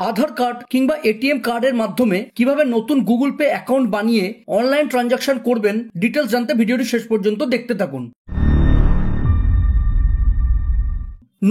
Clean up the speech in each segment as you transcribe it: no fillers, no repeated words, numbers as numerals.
আধার card কিংবা ATM কার্ডের মাধ্যমে কিভাবে নতুন গুগল পে অ্যাকাউন্ট বানিয়ে অনলাইন ট্রানজাকশন করবেন, ডিটেলস জানতে ভিডিওটি শেষ পর্যন্ত দেখতে থাকুন।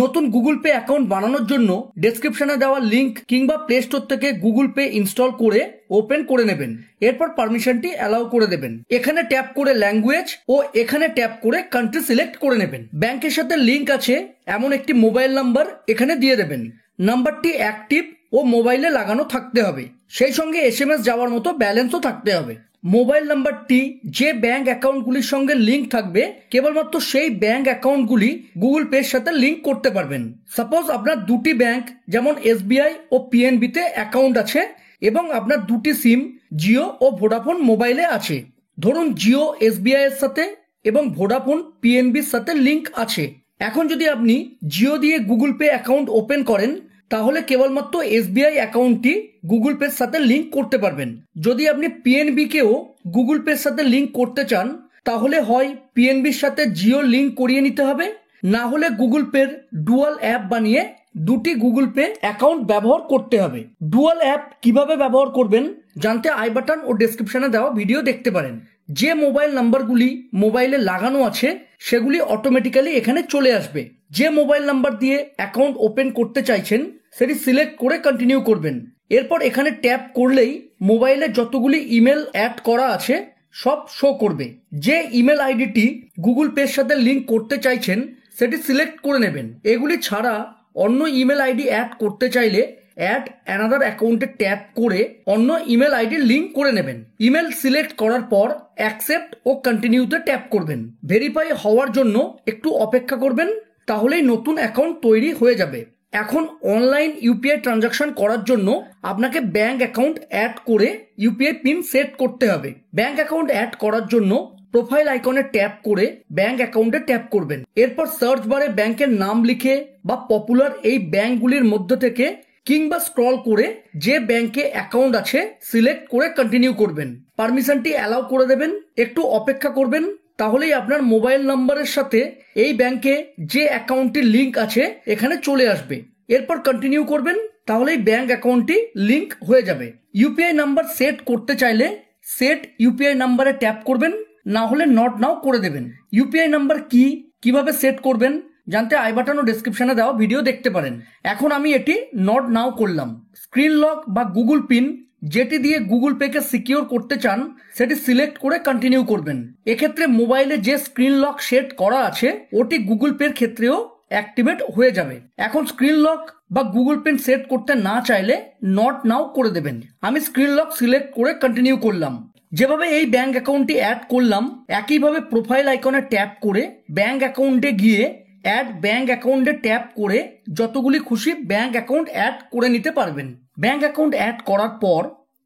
নতুন গুগল পে অ্যাকাউন্ট বানানোর জন্য ডেসক্রিপশনে দেওয়া লিংক কিংবা প্লে স্টোর থেকে গুগল পে ইনস্টল করে ওপেন করে নেবেন। এরপর পারমিশনটি অ্যালাউ করে দেবেন। এখানে ট্যাপ করে ল্যাঙ্গুয়েজ ও এখানে ট্যাপ করে কান্ট্রি সিলেক্ট করে নেবেন। ব্যাংকের সাথে লিংক আছে এমন একটি মোবাইল নাম্বার এখানে দিয়ে দেবেন। নাম্বারটি অ্যাক্টিভ ও মোবাইলে লাগানো থাকতে হবে, সেই সঙ্গে এসএমএস যাওয়ার মতো ব্যালেন্সও থাকতে হবে। মোবাইল নাম্বারটি যে ব্যাংক অ্যাকাউন্টগুলির সঙ্গে লিংক থাকবে কেবলমাত্র সেই ব্যাংক অ্যাকাউন্টগুলি গুগল পের সাথে লিংক করতে পারবেন। সাপোজ আপনার দুটি ব্যাংক যেমন এসবিআই ও পিএনবিতে অ্যাকাউন্ট আছে এবং আপনার দুটি সিম জিও ও ভোডাফোন মোবাইলে আছে। ধরুন জিও এসবিআই এর সাথে এবং ভোডাফোন পিএনবির সাথে লিংক আছে। এখন যদি আপনি জিও দিয়ে গুগল পে অ্যাকাউন্ট ওপেন করেন তাহলে কেবলমাত্র এসবিআই অ্যাকাউন্টটি গুগল পের সাথে লিংক করতে পারবেন। যদি আপনি পিএনবি কেও গুগল পের সাথে লিংক করতে চান তাহলে হয় পিএনবির সাথে জিও লিংক করিয়ে নিতে হবে, না হলে গুগল পের ডুয়াল অ্যাপ বানিয়ে দুটি গুগল পে অ্যাকাউন্ট ব্যবহার করতে হবে। ডুয়াল অ্যাপ কিভাবে ব্যবহার করবেন জানতে আই বাটন ও ডেসক্রিপশনে দেওয়া ভিডিও দেখতে পারেন। যে মোবাইল নাম্বারগুলি মোবাইলে লাগানো আছে সেগুলি অটোমেটিক্যালি এখানে চলে আসবে। যে মোবাইল নাম্বার দিয়ে অ্যাকাউন্ট ওপেন করতে চাইছেন সেটি সিলেক্ট করে কন্টিনিউ করবেন। এরপর এখানে ট্যাপ করলেই মোবাইলে যতগুলি ইমেল অ্যাড করা আছে সব শো করবে। যে ইমেল আইডিটি গুগল পের সাথে লিংক করতে চাইছেন সেটি সিলেক্ট করে নেবেন। এগুলি ছাড়া অন্য ইমেল আইডি অ্যাড করতে চাইলে অ্যাড অ্যানাদার অ্যাকাউন্টে ট্যাপ করে অন্য ইমেল আইডি লিংক করে নেবেন। ইমেল সিলেক্ট করার পর অ্যাকসেপ্ট ও কন্টিনিউতে ট্যাপ করবেন। ভেরিফাই হওয়ার জন্য একটু অপেক্ষা করবেন, তাহলেই নতুন অ্যাকাউন্ট তৈরি হয়ে যাবে। এখন অনলাইন ইউপিআই ট্রানজাকশন করার জন্য আপনাকে ব্যাংক অ্যাকাউন্ট অ্যাড করে ইউপিআই পিন সেট করতে হবে। ব্যাংক অ্যাকাউন্ট অ্যাড করার জন্য প্রোফাইল আইকনে ট্যাপ করে ব্যাংক অ্যাকাউন্টে ট্যাপ করবেন। এরপর সার্চ বারে ব্যাংকের নাম লিখে বা পপুলার এই ব্যাংকগুলির মধ্য থেকে কিংবা স্ক্রল করে যে ব্যাংকে অ্যাকাউন্ট আছে সিলেক্ট করে কন্টিনিউ করবেন। পারমিশনটি অ্যালাউ করে দেবেন, একটু অপেক্ষা করবেন, তাহলেই আপনার মোবাইল নাম্বারের সাথে এই ব্যাংকে যে অ্যাকাউন্টটির লিংক আছে এখানে চলে আসবে। এরপর কন্টিনিউ করবেন, তাহলেই ব্যাংক অ্যাকাউন্টটি লিংক হয়ে যাবে। ইউপিআই নাম্বার সেট করতে চাইলে সেট ইউপিআই নাম্বারে ট্যাপ করবেন, না হলে নট নাও করে দেবেন। ইউপিআই নাম্বার কিভাবে সেট করবেন জানতে আই বাটন ও ডেসক্রিপশনে দেওয়া ভিডিও দেখতে পারেন। এখন আমি এটি নট নাও করলাম। স্ক্রিন লক বা গুগল পিন যেটি দিয়ে গুগল পে কে সিকিউর করতে চান সেটি সিলেক্ট করে কন্টিনিউ করবেন। এক্ষেত্রে মোবাইলে যে স্ক্রিন লক সেট করা আছে ওটি গুগল পের ক্ষেত্রেও অ্যাক্টিভেট হয়ে যাবে। এখন স্ক্রিন লক বা গুগল পিন সেট করতে না চাইলে নট নাও করে দেবেন। আমি স্ক্রিন লক সিলেক্ট করে কন্টিনিউ করলাম। যেভাবে এই ব্যাংক অ্যাকাউন্টটি অ্যাড করলাম একইভাবে প্রোফাইল আইকনে ট্যাপ করে ব্যাংক অ্যাকাউন্টে গিয়ে অ্যাড ব্যাংক অ্যাকাউন্টে ট্যাপ করে যতগুলি খুশি ব্যাংক অ্যাকাউন্ট অ্যাড করে নিতে পারবেন। ব্যাংক অ্যাকাউন্ট অ্যাড করার পর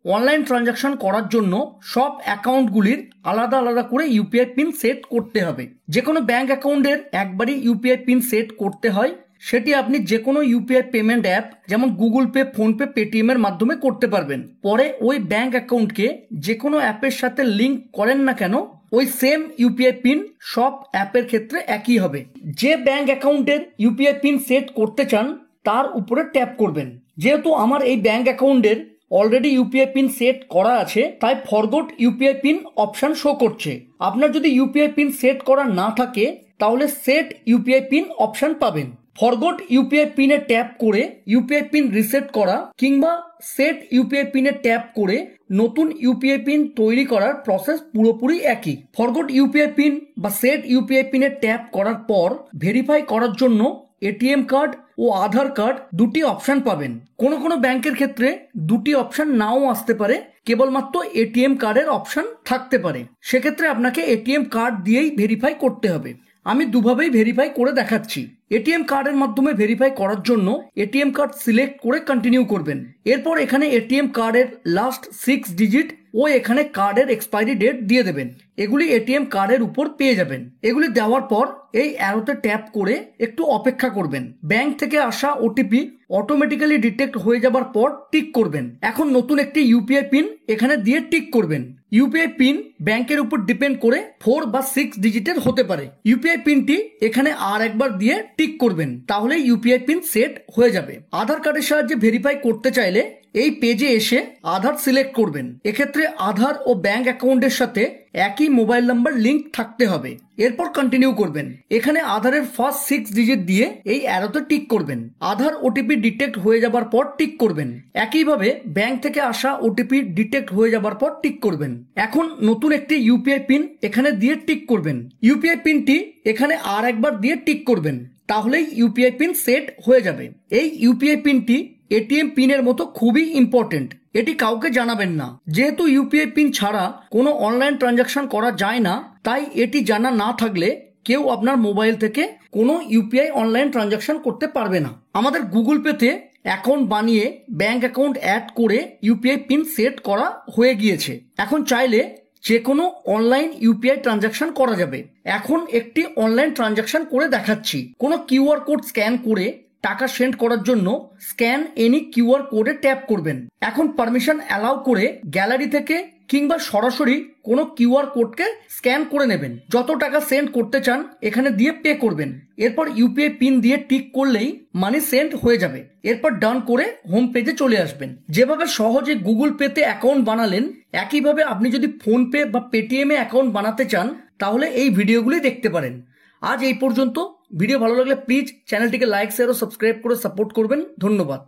অনলাইন ট্রানজাকশন করার জন্য সব অ্যাকাউন্টগুলির আলাদা আলাদা করে ইউপিআই পিন সেট করতে হবে। যে কোনো ব্যাংক অ্যাকাউন্টের একবারই ইউপিআই পিন সেট করতে হয়। সেটি আপনি যে কোনো ইউপিআই পেমেন্ট অ্যাপ যেমন গুগল পে, ফোনপে, পেটিএম এর মাধ্যমে করতে পারবেন। পরে ওই ব্যাংক অ্যাকাউন্টকে যে কোনো অ্যাপের সাথে লিংক করেন না কেন ওই সেম ইউপিআই পিন সব অ্যাপের ক্ষেত্রে একই হবে। যে ব্যাংক অ্যাকাউন্টের ইউপিআই পিন সেট করতে চান তার উপরে ট্যাপ করবেন। যেহেতু আমার এই ব্যাংক অ্যাকাউন্টের অলরেডি ইউপিআই পিন সেট করা আছে তাই forgot UPI pin option show করছে। আপনার যদি ইউপিআই পিন সেট করা না থাকে তাহলে সেট ইউপিআই পিন অপশন পাবেন। ফরগট ইউপিআই পিনে ট্যাপ করে ইউপিআই পিন রিসেট করা কিংবা সেট ইউপিআই পিনে ট্যাপ করে নতুন ইউপিআই পিন তৈরি করার প্রসেস পুরোপুরি একই। ফরগট ইউপিআই পিন বা সেট ইউপিআই পিনে ট্যাপ করার পর ভেরিফাই করার জন্য এটিএম কার্ড ও আধার কার্ড দুটি অপশন পাবেন। কোনো কোনো ব্যাংকের ক্ষেত্রে দুটি অপশন নাও আসতে পারে, কেবলমাত্র এটিএম কার্ডের অপশন থাকতে পারে। সেক্ষেত্রে আপনাকে এটিএম কার্ড দিয়েই ভেরিফাই করতে হবে। আমি দুভাবেই ভেরিফাই করে দেখাচ্ছি। এটিএম কার্ডের মাধ্যমে ভেরিফাই করার জন্য এটিএম কার্ড সিলেক্ট করে কন্টিনিউ করবেন। এরপর এখানে এটিএম কার্ডের লাস্ট 6 ডিজিট ও এখানে কার্ডের এক্সপায়ারি ডেট দিয়ে দেবেন। এগুলি এটিএম কার্ডের উপর পেয়ে যাবেন। এগুলি দেওয়ার পর এই অ্যারোতে ট্যাপ করে একটু অপেক্ষা করবেন। ব্যাংক থেকে আসা ওটিপি অটোমেটিক্যালি ডিটেক্ট হয়ে যাবার পর টিক করবেন। এখন নতুন একটি ইউপিআই পিন এখানে দিয়ে টিক করবেন। ইউপিআই পিন ব্যাংকের উপর ডিপেন্ড করে 4 বা 6 ডিজিটের হতে পারে। ইউপিআই পিনটি এখানে আর একবার দিয়ে টিক করবেন, তাহলে ইউপিআই পিন সেট হয়ে যাবে। আধার কার্ডের সাহায্যে ভেরিফাই করতে চাইলে এই পেজে এসে আধার সিলেক্ট করবেন। এক্ষেত্রে আধার ও ব্যাংক অ্যাকাউন্টের সাথে একই মোবাইল নাম্বার লিংক থাকতে হবে। এরপর কন্টিনিউ করবেন। এখানে আধারের ফার্স্ট 6 ডিজিট দিয়ে এই অ্যারোতে টিক করবেন। আধার ওটিপি ডিটেক্ট হয়ে যাবার পর টিক করবেন। একইভাবে ব্যাংক থেকে আসা ওটিপি ডিটেক্ট হয়ে যাবার পর টিক করবেন। এখন নতুন একটি ইউপিআই পিন এখানে দিয়ে টিক করবেন। ইউপিআই পিনটি এখানে আর একবার দিয়ে টিক করবেন, তাহলেই ইউপিআই পিন সেট হয়ে যাবে। এই ইউপিআই পিনটি এটিএম পিনের মতো খুবই ইম্পর্টেন্ট। এটি কাউকে জানাবেন না। যেহেতু ইউপিআই পিন ছাড়া কোনো অনলাইন ট্রানজাকশন করা যায় না, তাই এটি জানা না থাকলে কেউ আপনার মোবাইল থেকে কোনো ইউপিআই অনলাইন ট্রানজাকশন করতে পারবে না। আমাদের গুগল পেতে অ্যাকাউন্ট বানিয়ে ব্যাংক অ্যাকাউন্ট অ্যাড করে ইউপিআই পিন সেট করা হয়ে গিয়েছে। এখন চাইলে যে কোনো অনলাইন ইউপিআই ট্রানজাকশন করা যাবে। এখন একটি অনলাইন ট্রানজাকশন করে দেখাচ্ছি। কোনো কিউআর কোড স্ক্যান করে টাকা সেন্ড করার জন্য স্ক্যান এনি কিউআর কোডে ট্যাপ করবেন। এখন পারমিশন অ্যালাউ করে গ্যালারি থেকে কিংবা সরাসরি কোনো কিউআর কোডকে স্ক্যান করে নেবেন। যত টাকা সেন্ড করতে চান এখানে দিয়ে পে করবেন। এরপর ইউপিআই পিন দিয়ে টিক করলেই মানি সেন্ড হয়ে যাবে। এরপর ডান করে হোম পেজে চলে আসবেন। যেভাবে সহজে গুগল পেতে অ্যাকাউন্ট বানালেন, একইভাবে আপনি যদি ফোনপে বা পেটিএমে অ্যাকাউন্ট বানাতে চান তাহলে এই ভিডিওগুলি দেখতে পারেন। আজ এই পর্যন্ত। ভিডিও ভালো লাগলে প্লিজ চ্যানেলটিকে লাইক, শেয়ার ও সাবস্ক্রাইব করে সাপোর্ট করবেন। ধন্যবাদ।